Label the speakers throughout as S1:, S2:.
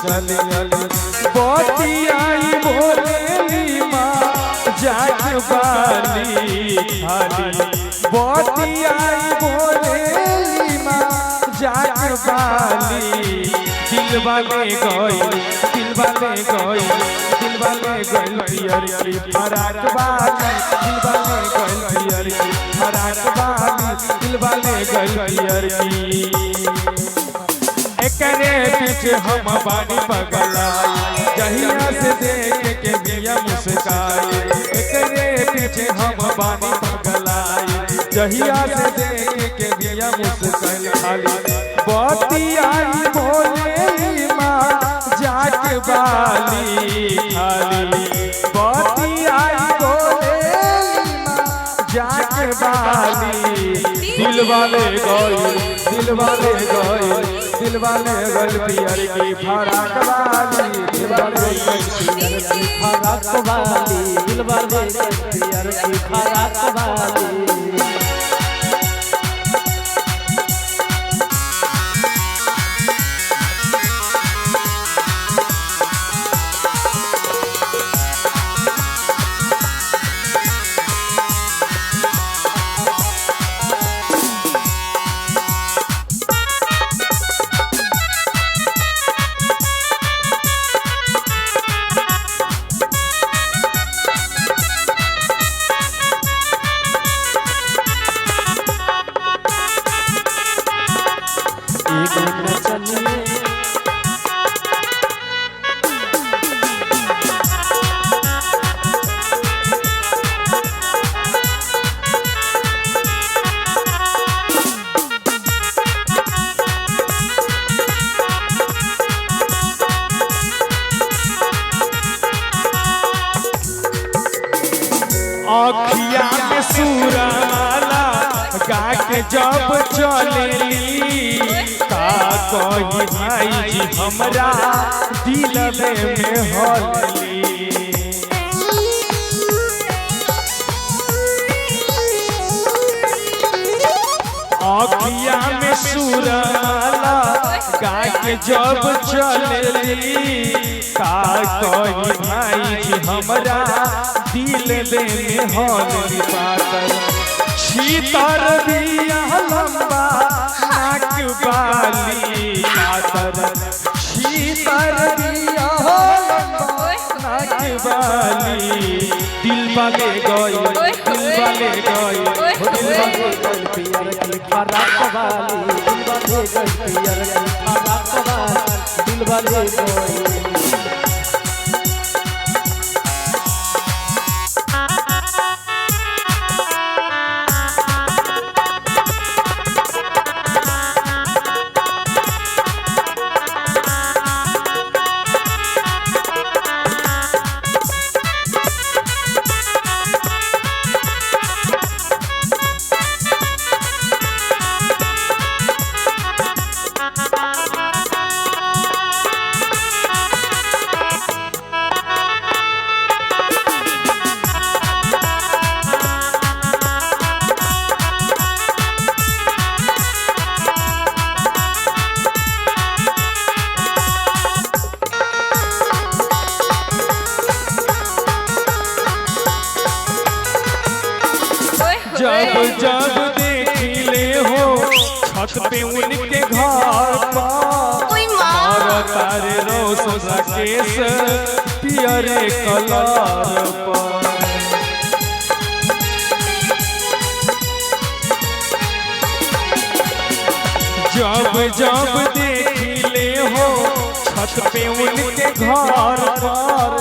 S1: गली गली बतियाई बोलेली माँ जाग बाली खाली बतियाई बोलेली माँ जाग बाली दिल वाले गई दिल वाले गई दिल वाले गई पियर की फराक बाली दिल वाले गई पियर की फराक बाली दिल वाले गई पियर की एकरे पीछे हम बानी पगलाई जहिया से देख के बिया मुस्काई एकरे पीछे हम बानी पगलाई जहिया से देख के बिया मुस्काई खाली बतियाई बोलेली माँ जाग बाली खाली बतियाई बोलेली माँ जाग बाली दिल वाले गई दिल वाले गई दिल वाले गल पियर की फराक वाली दिल वाले पियर की फराक वाली दिल वाले पियर की फराक वाली अखिया में सूरमाला गा के जब चलेली का कही भाई जी हमरा दिल में होली अखिया में सूरमाला गा के जब चलेली का कही भाई जी हमरा दिल में होली पातर शीतर दिया लंबा नाक बाली पातर शीतर दिया लंबा नाक बाली दिल वाले गई दिल वाले गई दिल वाले गई पियर की फराक वाली दिल वाले गई पियर की फराक वाली दिल वाले गई जब जब देखिले हो छत पे उनके घर पर तारे रोशन केस पियरे कलर पर जब जब देखिले हो छत पे उनके घर पर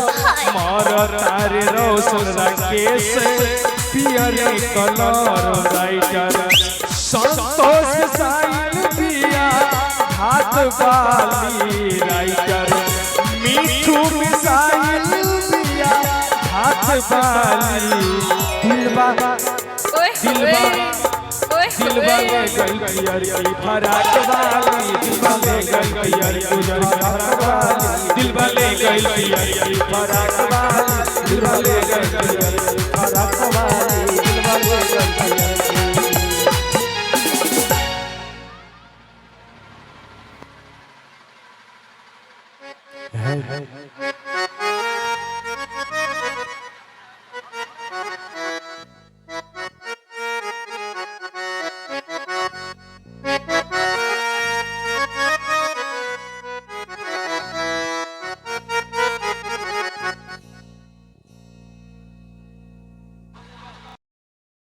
S1: मार तारे रोशन केस पियरे कलर राइटर संतोष साइल पिया हाथ वाली राइटर मीठू मिसाइल पिया हाथ वाली दिलवा गई पियर की फराक वाली दिलवा गई पियर गुजर फराक वाली दिलवा गई पियर की फराक वाली दिलवा गई पियर की फराक वाली दिलवा गई पियर की
S2: है